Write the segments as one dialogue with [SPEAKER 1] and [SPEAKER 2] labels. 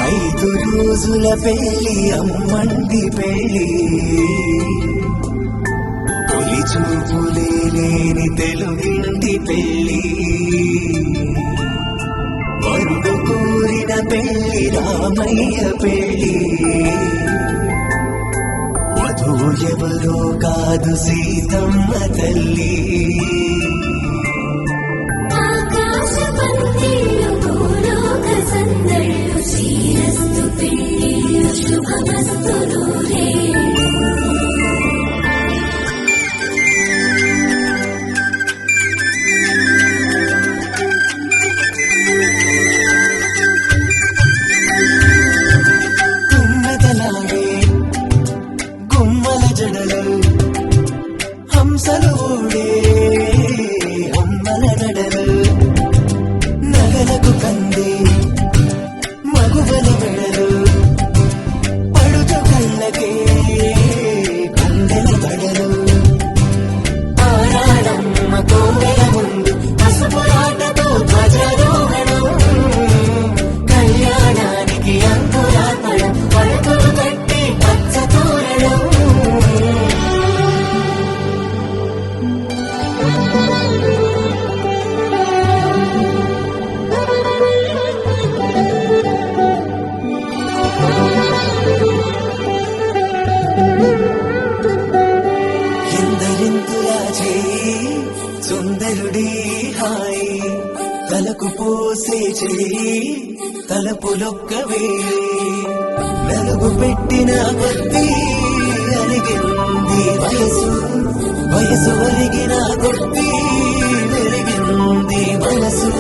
[SPEAKER 1] ఐదు రోజుల పెళ్లి అమ్మంది పెళ్లి తొలి చూపులే లేని తెలుగింటి పెళ్లి వరుడు కోరిన పెళ్లి రామయ్య పెళ్లి వధువు ఎవరో కాదు సీతమ్మ తల్లి హంసలు ఊడే అమ్మల నడలు నగలకు కంది మగువల మెడలు పడుచు కళ్ళకే గుండెల బడలు ఆరాడమ్మ కోవెల ముందు పసుపురాటతో ధ్వజారోహణం కళ్యాణానికి అంకురార్పణం పలుకులు కట్టి పచ్చ తోరణం సుందరుడి హాయి తలకు పోసే చెడి తలపులొక్కవే నలుగు పెట్టిన కొద్ది అరిగింది వయసు వయసు ఒరిగిన కొద్ది పెరిగింది మనసు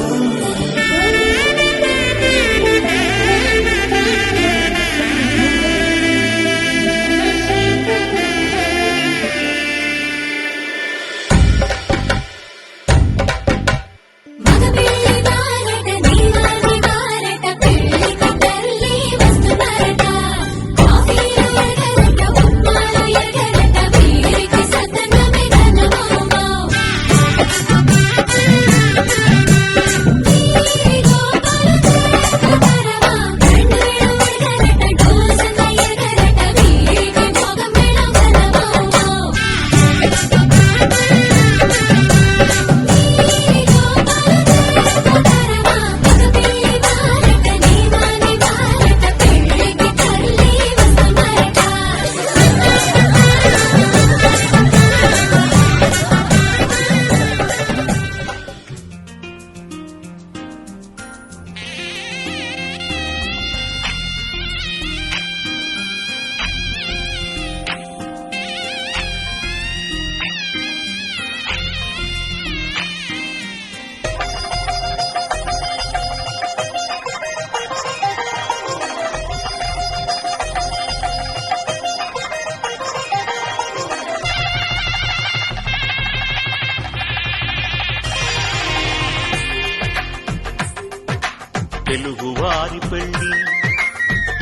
[SPEAKER 2] తెలుగువారి పెళ్లి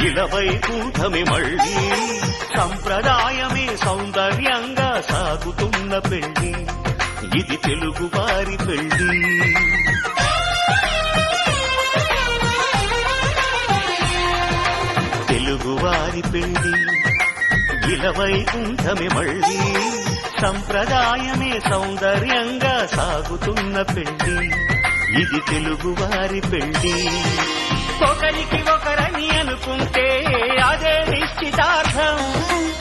[SPEAKER 2] ఇలవై కూటమి మళ్ళీ సంప్రదాయమే సౌందర్యంగా సాగుతున్న పెళ్లి ఇది తెలుగువారి పెళ్లి తెలుగువారి పెళ్లి ఇలవై కూటమి మళ్ళీ సంప్రదాయమే సౌందర్యంగా సాగుతున్న పెళ్లి ఇది తెలుగువారి పెళ్లి ఒకరికి ఒకరని అనుకుంటే అదే నిశ్చితార్థం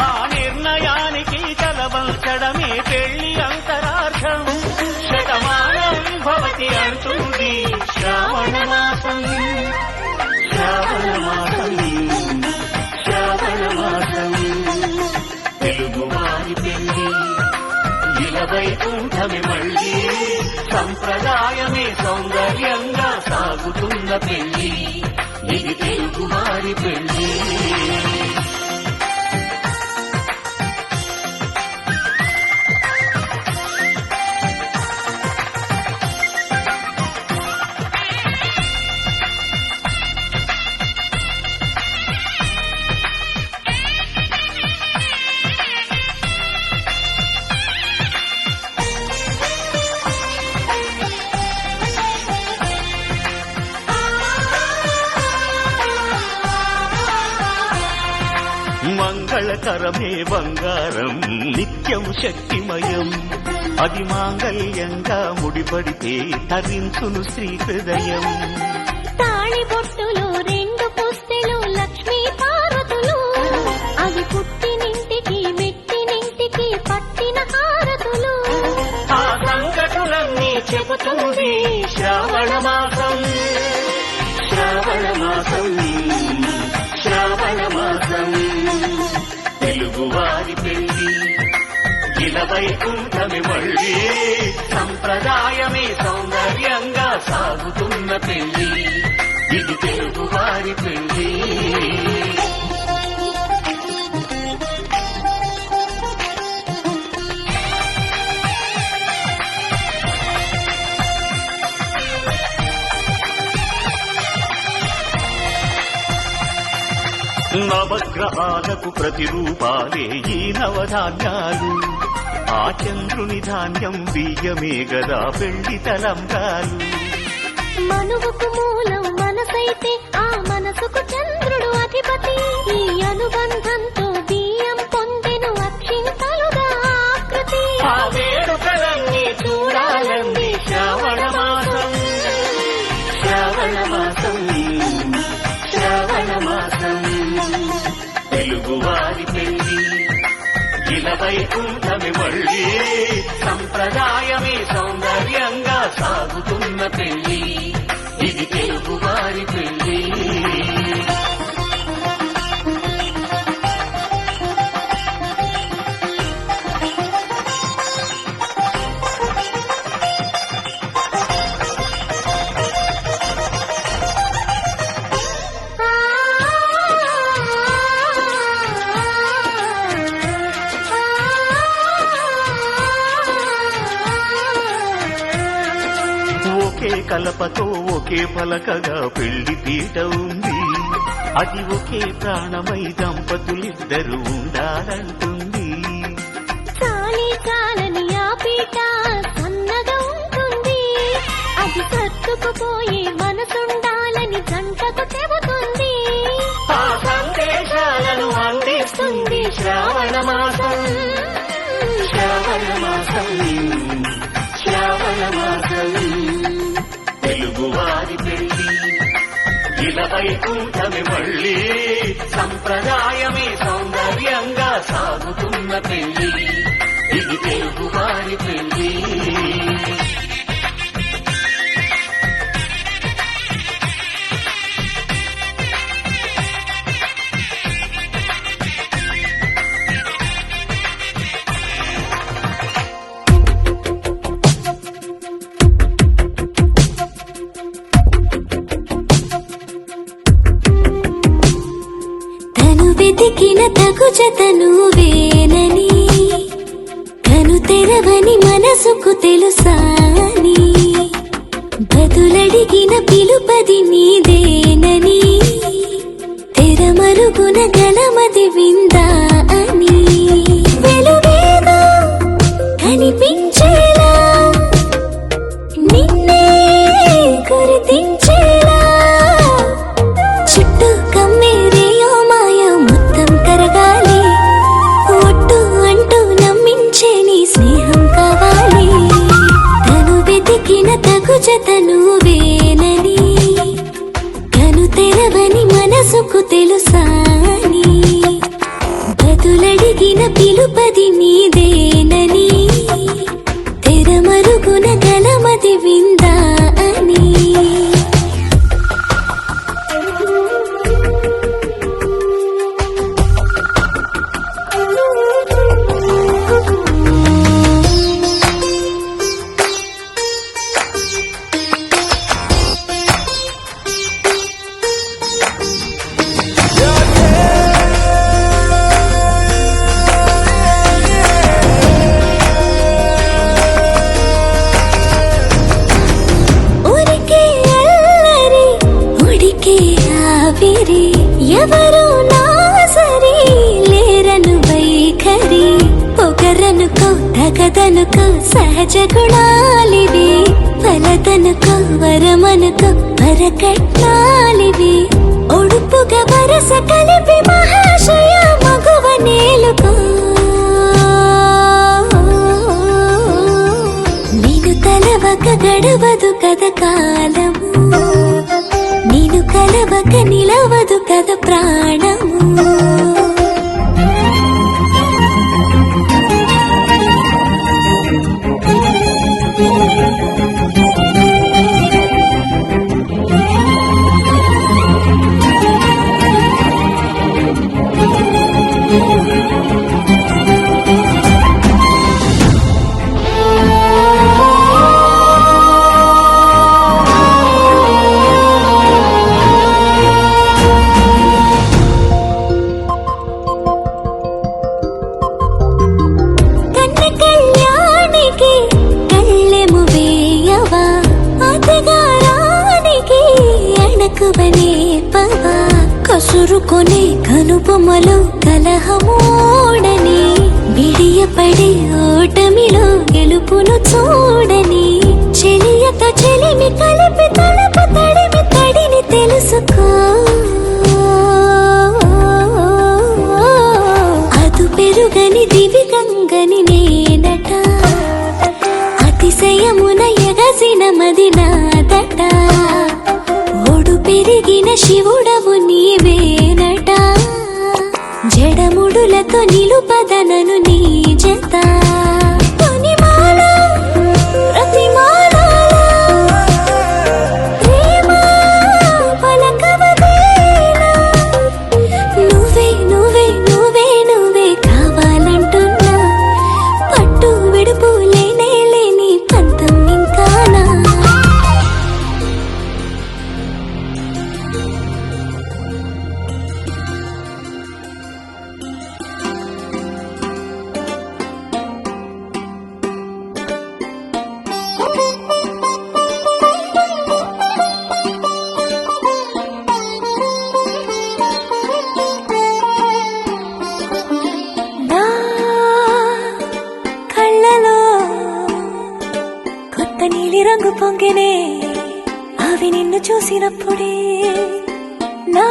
[SPEAKER 2] ఆ నిర్ణయానికి తలవంచడమే పెళ్లి అంతరార్థం శతమానం భవతి అంటుంది శ్రావణ మాసం శ్రావణ మాసం శ్రావణ మాసం తెలుగువారి పెళ్లి ఇలవై కూటమి మళ్ళీ సంప్రదాయమే సౌందర్యంగా సాగుతున్న పెళ్లి ఇది తెలుగువారి పెళ్లి కరమే బంగారం నిత్యం శక్తిమయం అది మాంగళ్యంగా ముడిపడితే తరించును శ్రీ హృదయం
[SPEAKER 3] తాళి బొట్టులు రెండు పుస్తెలు లక్ష్మీ పార్వతులు అవి పుట్టినింటికి మెట్టినింటికి పట్టిన హారతులు
[SPEAKER 2] ఆ సంకటులన్నీ చెబుతుంది శ్రావణ మాసం శ్రావణ మాసం శ్రావణ మాసం తెలుగువారి పెళ్లి ఇలవైకుంఠమి మళ్ళీ సంప్రదాయమే సౌందర్యంగా సాగుతున్న పెళ్లి ఇది తెలుగువారి పెళ్లి నవగ్రహాలకు ప్రతిరూపాలే ఈ నవధాన్యాలు ఆ చంద్రుని ధాన్యం బియ్యమే గదా పెళ్లి తలంబ్రాలు
[SPEAKER 3] మనువుకు మూలం మనసైతే ఆ మనసుకు చంద్రుడు అధిపతి ఈ అనుబంధంతో బియ్యం పొందెను అక్షింతలుగా ఆకృతి
[SPEAKER 2] ఆ వేడుకలన్నీ చూడాలండి శ్రావణ మాసం శ్రావణ మాసం శ్రావణ మాసం తెలుగువారి పెళ్లి ఇలవైకుంఠమి మళ్ళీ సంప్రదాయమే సౌందర్యంగా సాగుతున్న పెళ్లి ఇది తెలుగువారి పెళ్లి ఒకే కలపతో ఒకే పలకగా పెళ్లి పీట ఉంది అది ఒకే ప్రాణమై దంపతులిద్దరూ ఉండాలంటుంది
[SPEAKER 3] చాలి చాలని ఆ పీట సన్నగా ఉంటుంది అది సర్దుకుపోయే మనసుండాలని జంటకు చెబుతుంది
[SPEAKER 2] ఆ సందేశాలను అందిస్తుంది శ్రావణ మాసం శ్రావణ మాసం శ్రావణ మాసం తెలుగువారి పెళ్లి ఇలవైకుంఠమి మళ్ళీ సంప్రదాయమే సౌందర్యంగా సాగుతున్న పెళ్లి ఇది తెలుగువారి పెళ్లి
[SPEAKER 3] వెతికిన తగు జతను వేనని కను తెరవని మనసుకు తెలుసాని బదులడిగిన పిలుపది నీదేనని తెరమరుగున గలమది విందా అని వెలుగేదో కనిపించేలా నిన్నే గుర్తించేలా చుట్టూ కమ్మేరేయో మాయ మొత్తం కరగాలి ఒట్టు అంటూ నమ్మించే నీ స్నేహం కావాలి తను వెతికిన తగు జతను వేనని కను తెరవని మనసుకు తెలుసాని బదులడిగిన పిలుపది నీదేనని తెరమరుగున గలమది విందా అని ఎవరు నా సరి లేరను వైఖరి పొగరనుకో తగదనుకో సహజ గుణాలివి ఫలదనుకో వరమనుకో వరకట్నాలివి ఒడుపుగా వరస కలిపి మహాశయ మగువ మేలుకో నేను తలవక గడవదు కథ కాలము నేను కలవక నిలవదు కథ ప్రాణము కసురుకొనే కనుబొమ్మలో కలహమూడని బిడియపడే ఓటమిలో గెలుపును చూడని చెలియతో చెలిమి కలిపి తలపు తడిమి తడిని తెలుసుకో అదు పెరుగని దివి గంగని నేనట అతిశయమున ఎగసిన మది నాదట పెరిగిన శివుడవు నీవేనట జడముడులతో నిలుపదనను నీ జత నువ్వే నువ్వే నువ్వే నువ్వే కావాలంటున్నా పట్టు విడుపు లేనే లేని పంతం ఇంకానా నీలి రంగు పొంగినే అవి నిన్ను చూసినప్పుడే నా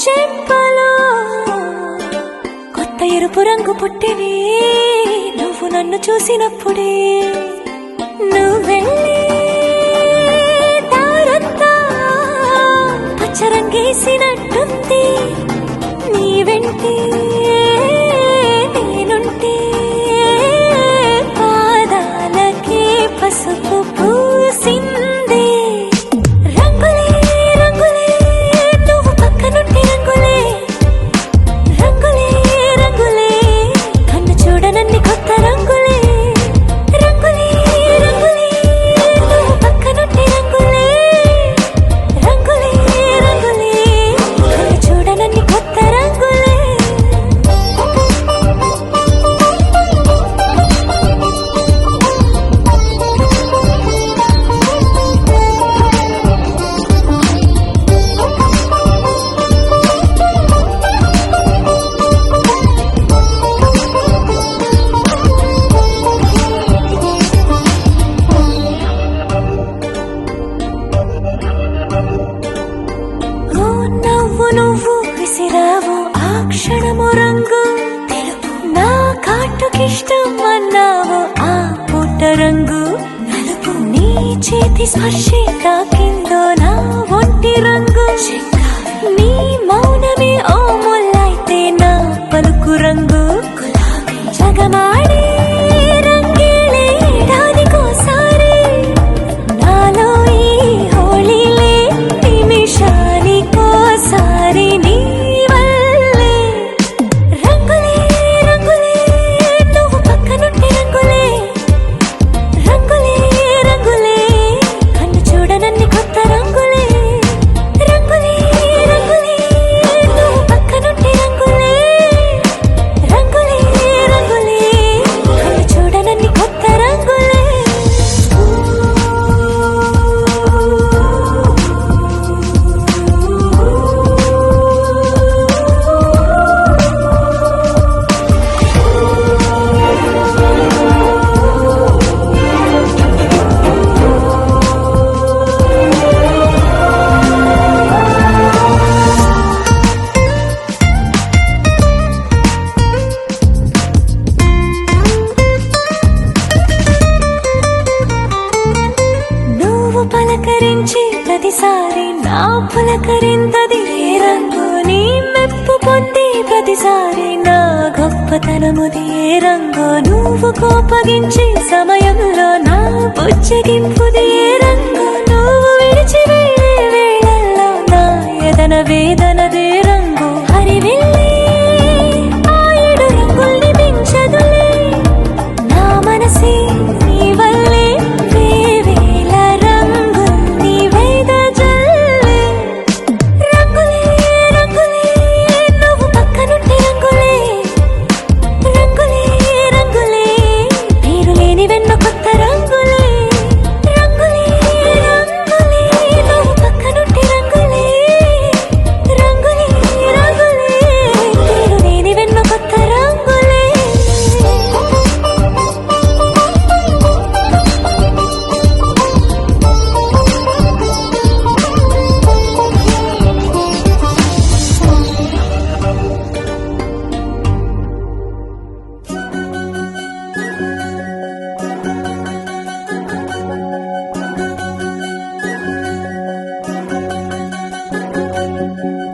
[SPEAKER 3] చెంపలో కొత్త ఎరుపు రంగు పుట్టినే నువ్వు నన్ను చూసినప్పుడే నువ్వెళ్ళి దారంతా పచ్చరంగేసినట్టుంది నీ వెంటే నేనుంటే పసుపు పూసిందే రంగులే రంగులే నువ్వు పక్కనుంటే రంగులే రంగులే రంగులే కన్ను చూడనన్ని కొత్త రంగులే రంగులే రంగులే నువ్వు పక్కనుంటే రంగులే రంగులే రంగులే కన్ను చూడనన్ని కొత్త రంగులే నువ్వు విసిరావు ఆ క్షణము రంగు తెలుపు నా కాటుకిష్టం అన్నావు ఆ పుట్ట రంగు నలుపు నీ చేతి స్పర్శే తాకిందో నా ఒంటి రంగు నీ మౌనమే ఓ ముల్లైతే నా పలుకు రంగు జగమాడే రంగేళే ఏడాదికోసారి నాలో ఈ హోళీలే నిమిషానికోసారి నీ వల్లే రంగులే రంగులే నువ్వు పక్కనుంటే రంగులే రంగులే రంగులే కన్ను చూడనన్ని కొత్త రంగులే రంగులే రంగులే నువ్వు పక్కనుంటే రంగులే రంగులే రంగులే ప్రతిసారి నా పులకరింతది ఏ రంగు నీ మెప్పు పొంది ప్రతిసారి నా గొప్పతనముది ఏ రంగు నువ్వు కోపగించే సమయంలో నా బుజ్జగింపుది ఏ రంగు నువ్వు విడిచి వెళ్ళే వేళల్లో నా ఎదన వేదనదే రంగు హరివిల్లే ఆ ఏడు రంగుల్ని మించదులే నా మనసే నీ వల్లే వేవేల రంగుల్ని వెదజల్లే రంగులే రంగులే నువ్వు పక్కనుంటే రంగులే రంగులే రంగులే పేరు లేని వెన్న కొత్త రంగులే రంగులే రంగులే నువ్వు పక్కనుంటే రంగులే రంగులే రంగులే పేరు లేని వెన్న కొత్త రంగులే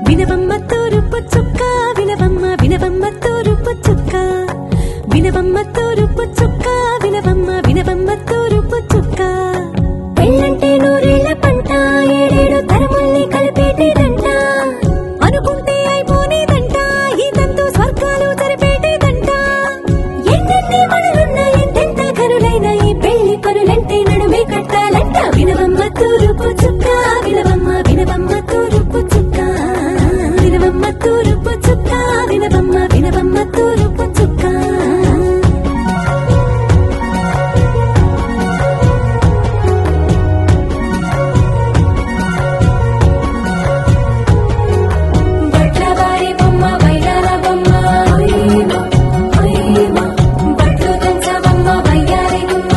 [SPEAKER 3] వినవమ్మ తూరుపు చుక్క వినవమ్మ వినవమ్మ తూరుపు చుక్క వినవమ్మ తూరుపు చుక్క వినవమ్మ వినవమ్మ తూరుపు చుక్క పెళ్ళంటే నూరేళ్ల పంట ఏడేడు తరముల్ని కలిపేటేదంట అనుకుంటే అయిపోనేదంట ఈ తంతు స్వర్గాలు జరిపేటేదంట ఎన్నెన్ని మనలున్న ఎంతెంత కరులైన ఈ పెళ్లి పనులంటే నడుమే కట్టాలంట వినవమ్మ తూరుపు చుక్క వినవమ్మ వినవమ్మ తూరుపు చుక్క వినవమ్మ తూరుపు చుక్క వినవమ్మ వినవమ్మ తూరుపు చుక్క బట్లవారి బొమ్మ వైరాల బొమ్మ ఓయమ్మ ఓయమ్మ బట్లు దంచవమ్మ వయ్యారి గుమ్మ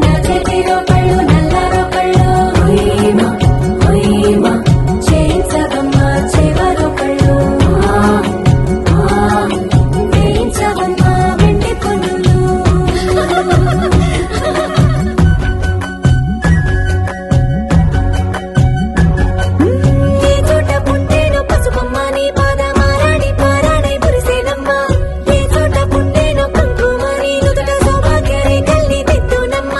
[SPEAKER 3] నా చేతిలో కళ్ళు నల్లారో కళ్ళు ఓయమ్మ ఓయమ్మ చేయించవమ్మ చెవరో కళ్ళు వేయించవమ్మ వెండి పనులు ఏ చోట పుట్టేను పసుపమ్మ నీ పాదమారాడి పారాడై పురిసేనమ్మ ఏ చోట పుట్టేను కుంకుమ నీ నుదుట సౌభాగ్యరే కల్లి తెత్తునమ్మ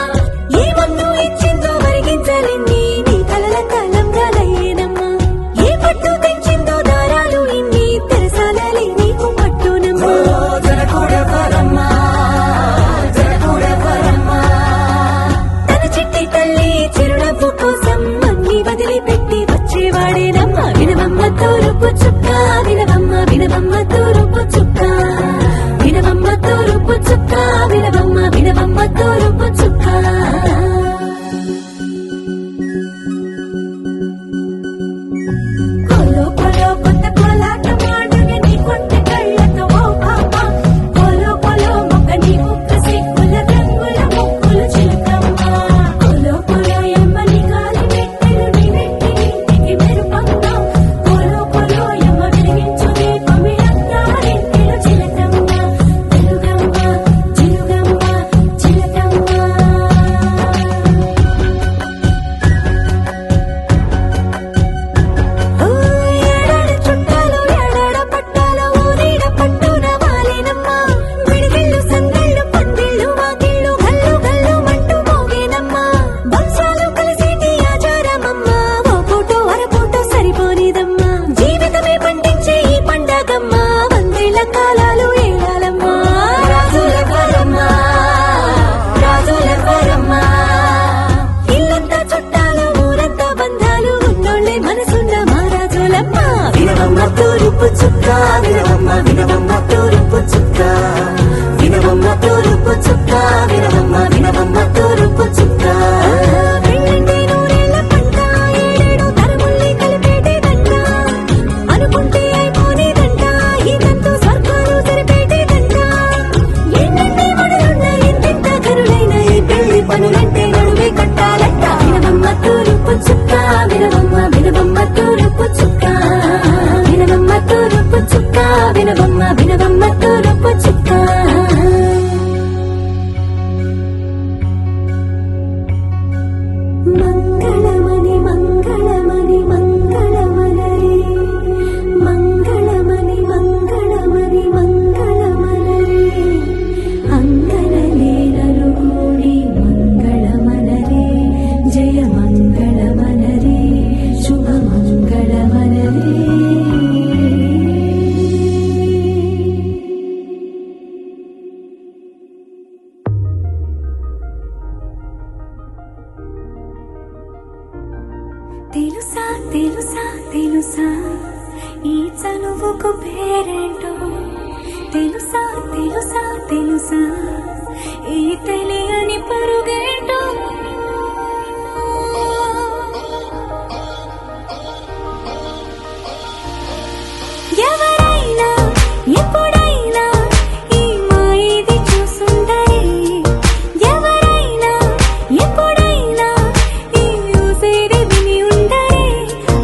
[SPEAKER 3] ఏ వందు ఇచ్చిందో వరిగించలేని నీ కలల కాలంగా లయ్యేనమ్మ ఏ పట్టు తెచ్చిందో దారాలు ఇన్ని తెరసాలలే నీకు పట్టునమ్మ జనకూడవరమ్మా జనకూడవరమ్మా తన చిట్టి తల్లి చిరునవ్వు కోసం అన్ని వదిలిపెట్టి వచ్చేవాడేనమ్మ వినవమ్మ తూరుపు చుక్క వినవమ్మ వినవమ్మ తూరుపు చుక్క వినవమ్మ తూరుపు చుక్క వినవమ్మ వినవమ్మ తూరుపు చుక్క కొలో కొలో కొత్త కోలాట మాడగ నీ కొంటె కళ్ళతో ఓ పాప కొలో కొలో మొక్క నీ ముక్క సిక్కుల రంగుల ముక్కులు చిలకమ్మ కొలో కొలో ఎమ్మని గాలి పెట్టెలు నీ వెంటి ఇంటికి మెరుపమ్మ కొలో కొలో ఎమ్మ వెలిగించు దీపమి అత్తారింటిలో చిలకమ్మ తెలుగమ్మ చిలుగమ్మ చిలకమ్మ ఏడాడ చుట్టాలు ఏడాడ పట్టాలు ఊరీడ పట్టున వాలేనమ్మ విడిగిళ్ళు సందళ్ళు పందిళ్ళు వాకిళ్ళు గల్లు గల్లు మంటూ మోగేనమ్మ వంశాలు కలిసేటి ఆచారమమ్మ ఓ పూటో అరపూటో సరిపోనిదమ్మ జీవితమే పండించే ఈ పండగమ్మ వందేళ్ల కాలాలు ఏలాలమ్మ రాజుల వరమ్మ రాజుల వరమ్మ ఇల్లంతా చుట్టాలు ఊరంతా బంధాలు ఉన్నోళ్ళే మనసున్న మహారాజులమ్మ వినవమ్మ తూరుపు చుక్క వినవమ్మ వినవమ్మ తూరుపు చుక్క వినవమ్మ తూరుపు చుక్క వినవమ్మ వినవమ్మ తూరుపు చుక్క పెళ్ళంటే నూరేళ్ల పంట ఏడేడు తరముల్ని కలిపేటేదంట అనుకుంటే అయిపోనేదంట ఈ తంతు స్వర్గాలు జరిపేటేదంట ఎన్నెన్ని మనలున్న ఎంతెంత కరులైన ఈ పెళ్లి పనులంటే నడుమే కట్టాలంట వినవమ్మ తూరుపు చుక్క వినవమ్మ వినవమ్మ తూరుపు చుక్క వినవమ్మ తూరుపు చుక్క వినవమ్మ వినవమ్మ తూరుపు చుక్క తెలుసా తెలుసా ఈ చనువుకు పేరేంటో తెలుసా తెలుసా తెలుసా ఈ తెలియని పరుగేంటో ఎవరైనా ఎప్పుడైనా ఈ మాయది చూసుండరే ఎవరైనా ఎప్పుడైనా ఈ ఊసేరి విని ఉండరే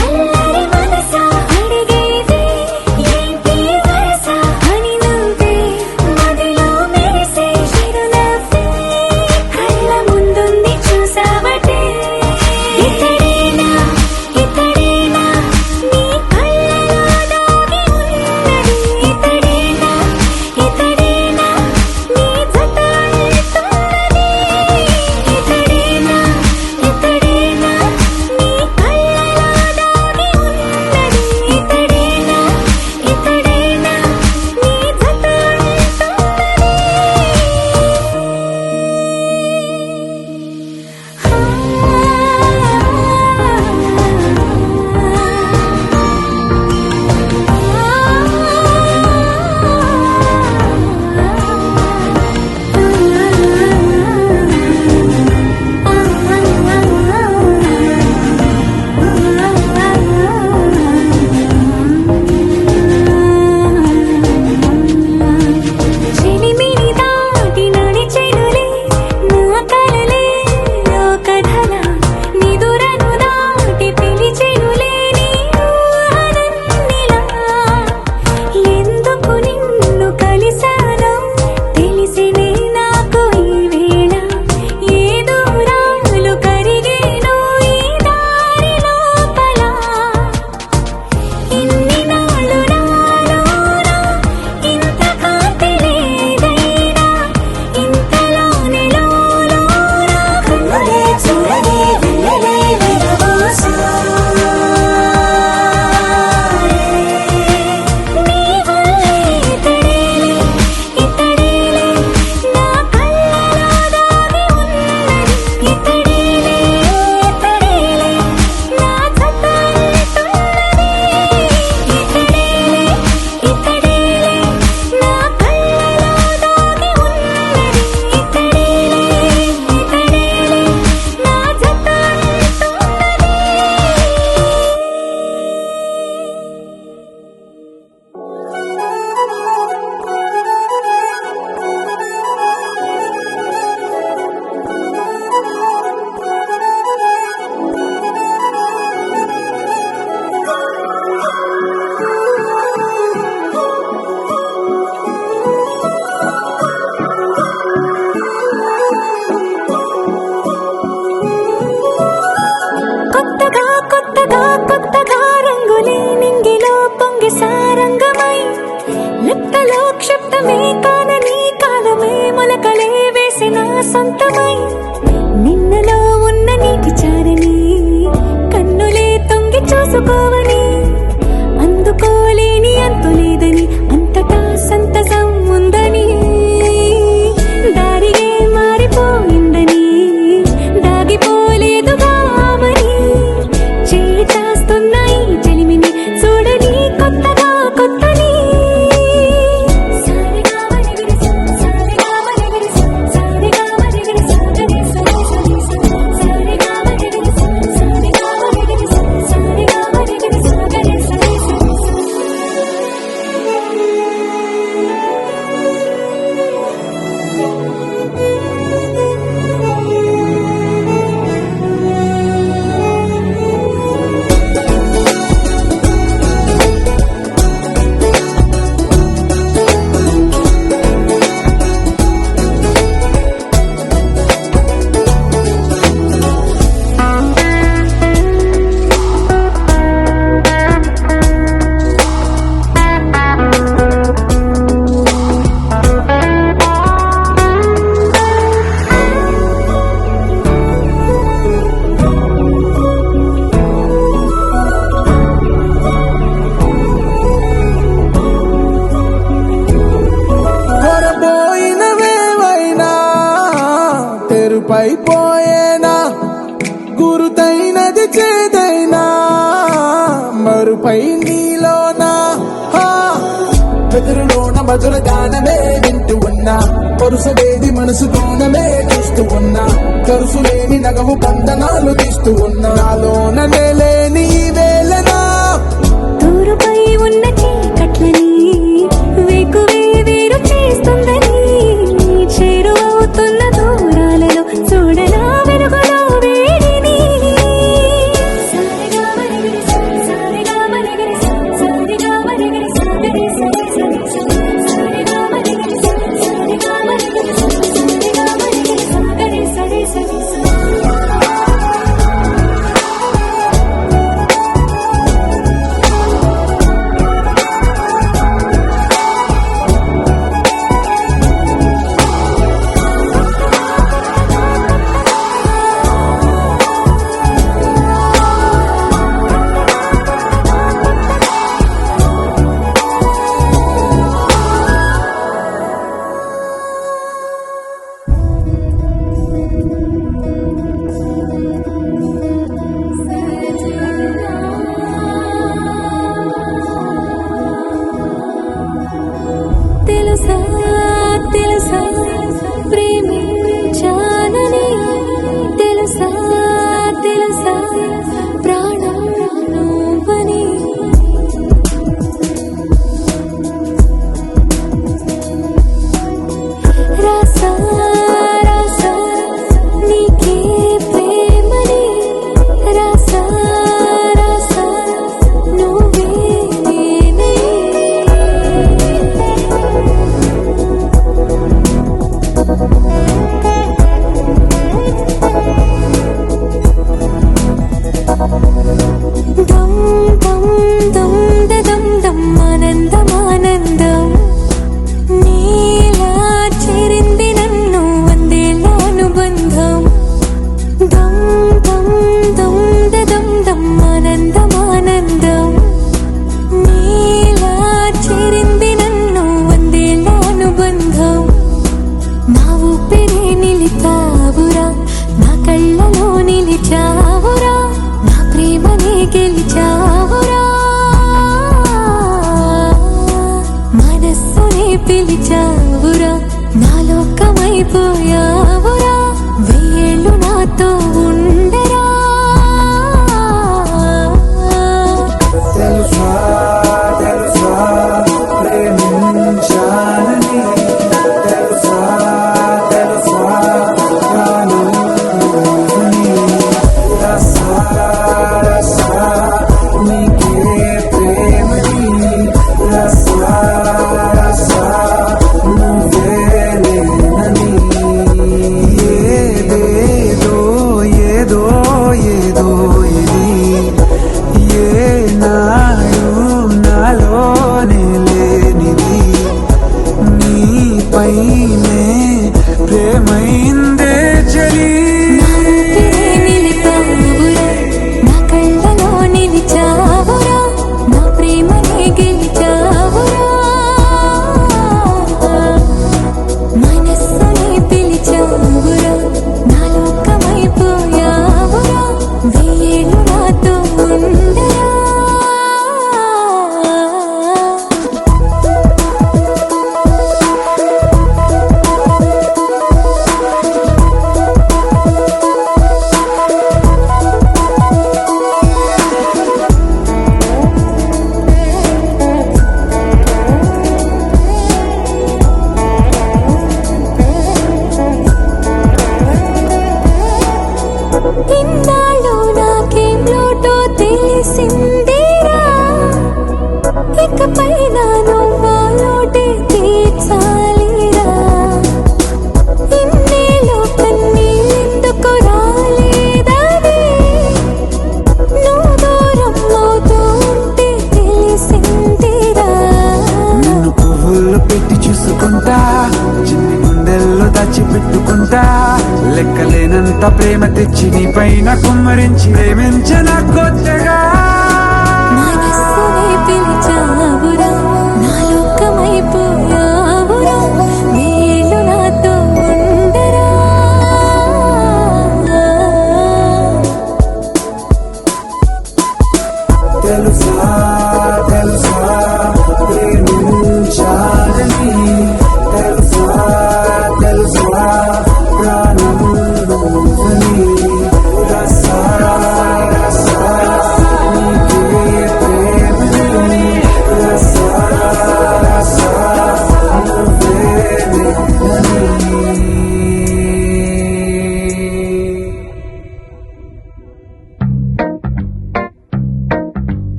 [SPEAKER 3] అల్లరి మనసా అడిగేది ఏంటి వరసా అని నువ్వే మదిలో మెరిసే చిరునవ్వే కళ్ళ ముందుంది చూసావటే ఇతడేనా ఇతడేనా నీ కళ్ళలో దాగి ఉన్నది ఇతడేనా ఇతడేనా నీ జత అంటున్నది ఇతడేనా ఇతడేనా నీ కళ్ళలో దాగి ఉన్నది ఇతడేనా ఇతడేనా నీ జత చెలిమిని దాటి నడిచెనులే నా కలలే లోకధన నిదురను దాటి పిలిచెనులే నీ ఊహలన్నిలా ఎందుకు నిన్ను కలిసానో తెలిసినే నాకు ఈ వేళ ఏ దూరాలు కరిగేనో ఈ దారి లోపల ఇన్ని నాళ్ళు నాలోనా ఇంత కాంతి లేదైనా ఇంతలోనే లోలోనా కన్నులే చూడలే వెళ్ళలే నీ వల్లే ఇతడేలే ఇతడేలే నా కళ్ళలో దాగి ఉన్నది ఇతడేలే ఇతడేలే నా జత అంటున్నది ఇతడేలే ఇతడేలే నా కళ్ళలో దాగి ఉన్నది ఇతడేలే ఇతడేలే నా జత కొత్తగా కొత్తగా కొత్తగా రంగులే నింగిలో పొంగి సారంగమై లెక్కలో క్షిప్తమే కానని కాలమే మొలకలే వేసిన సొంతమై నిన్నలో ఉన్న నీటి చారని కన్నులే తొంగి చూసుకోవని అందుకోలేని అంతులేదని అంతటా సంతసం ఉందని దారిగే మారిపోయిందని దాగిపోలేదుగా ఆమని చేస్తాస్తున్నాయి చెలిమిని చూడని కొత్తగా కొత్తని సారిగా మరిగిరిసా సారిగా మరిగిరిసా సారిగా మరిగిరిసా గరిసా సారిగా మరిగిరిసా సారిగా మరిగిరిసా సారిగా మరిగిరిసా గరిసా
[SPEAKER 4] అయిపోయేనా గురుతైనది చేదైనా మధుర గానమే వింటూ ఉన్నా పరుసవేది మనసు కోణమే చూస్తూ ఉన్నా కరుసులేని నగవు బంధనాలు తీస్తూ ఉన్నా నాలోన లేని ఈ వేళనా
[SPEAKER 3] తూరుపై ఉన్న చీకట్లని వేకువే వేరు చేస్తుందని చేరువవుతున్న దూరాలలో చూడనా వెలుగులో వేడిని సారిగా మరిగిరి సారిగా మరిగిరి సారిగా మరిగిరి సాగరి సరి సరి సారిగా మరిగిరి సారిగా మరిగిరి సారిగా మరిగిరి సాగరి సరి సరి తెలుసా తెలుసా ప్రేమించానని తెలుసా తెలుసా ప్రాణం నువ్వని రాసా రాసా నీకే ప్రేమని రాసా రాసా నువ్వే నేనే దమ్ దమ్ దమ్ దమ్ దమ్ ఆనందం ఆనందం నీలా చేరింది నన్ను వందేళ్ళ అనుబంధం దమ్ దమ్ దమ్ దమ్ దమ్ ఆనందం ఆనందం నీలా చేరింది నన్ను వందేళ్ళ అనుబంధం నా ఊపిరి నిలిపావురా నా కళ్ళలో నిలిచావురా నా ప్రేమని గెలిచావురా మనస్సుని పిలిచావురా నా లోకమైపోయావురా వెయ్యేళ్ళు నాతో ఉండరా
[SPEAKER 4] తెలుసా తెలుసా ప్రేమించానని తెలుసా తెలుసా ప్రాణం నువ్వని రసా రసా నీకే ప్రేమని రసా రసా నువ్వే నేనని ఏదేదో ఏదో ఏదో ఇది ఏనాడు నాలోనే లేనిది నీపైనే ప్రేమైందే చలి
[SPEAKER 3] నిలిపావురా నా కళ్ళలో నిలిచావురా నా ప్రేమని గెలిచావురా మనస్సుని పిలిచావురా నా లోకమైపోయావురా వెయ్యేళ్ళు నాతో ఉండరా ఇన్నాళ్ళు నాకేం లోటో తెలిసిందిరా ఇకపై నా నువ్వా లోటే తీర్చాలిరా ఇన్నేళ్ళు కన్నీళ్ళెందుకు రాలేదని నువ్వు దూరం అవుతూ ఉంటే తెలిసిందిరా
[SPEAKER 4] నిన్ను పువ్వుల్లో పెట్టి చూసుకుంటా చిన్ని గుండెల్లో దాచిపెట్టుకుంటా లెక్కలేనంత ప్రేమ తెచ్చి నీ పైన కుమ్మరించి ప్రేమించిన కొత్తగా
[SPEAKER 3] మనస్సుని పిలిచావురా నా లోకమైపోయావురా వేళ్ళు నాతో ఉండరా
[SPEAKER 4] తెలుసా తెలుసా ప్రేమించాలని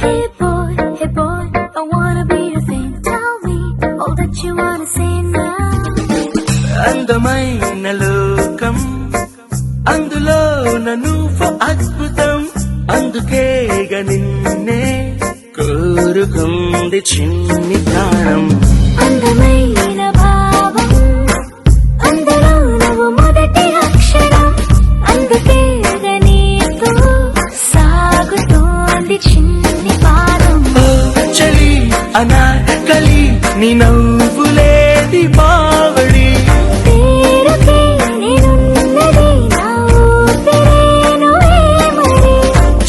[SPEAKER 3] Hey boy, I wanna be your thing. Tell me all that you wanna say now.
[SPEAKER 1] అందమైన లోకం అందులో నువ్వు అద్భుతం అందుకేగ నిన్నే కోరుకుంది చిన్ని ప్రాణం
[SPEAKER 3] అందమైన భావం అందులో నువ్వు మొదటి అక్షరం అందుకే నీతో సాగుతోంది చిన్ని పాదం
[SPEAKER 1] ఓ చలి అనాకలి నీ నవ్వులేది బావడి
[SPEAKER 3] పేరుకే నేనున్నది నా ఊపిరేనువే మరి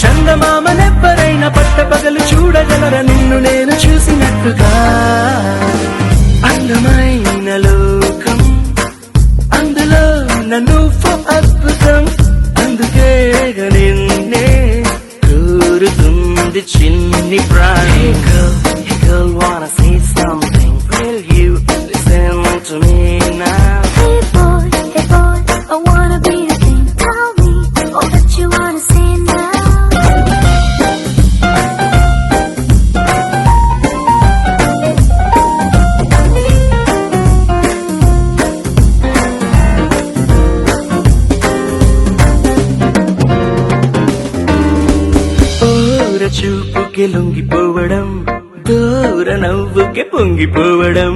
[SPEAKER 1] చందమామనెవ్వరైనా పట్టపగలు చూడగలర నిన్ను నేను చూసినట్టుగా అందమైన లోకం అందులో నువ్వు అద్భుతం అందుకే నిన్నే కోరుతుంది చిన్ని ప్రాణి Girl, wanna say something? Will you listen to me now?
[SPEAKER 3] Hey boy, I wanna be your thing. Tell me all that you wanna say now.
[SPEAKER 1] ఓర చూపుకి లొంగిపోవడం దూర నవ్వుకి పొంగిపోవడం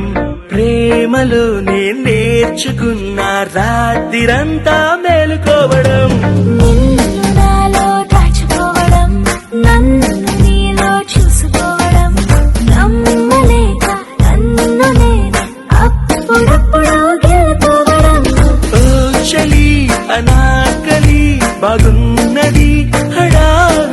[SPEAKER 1] ప్రేమలోనే నేర్చుకున్న రాత్రిరంతా మేలుకోవడం
[SPEAKER 3] నిన్ను నాలో దాచుకోవడం నన్ను నీలో చూసుకోవడం నమ్మలేక నన్ను నేను అప్పుడప్పుడు గెలుకోవడం
[SPEAKER 1] ఓ చలి అనాకలి బాగున్నది హడావిడి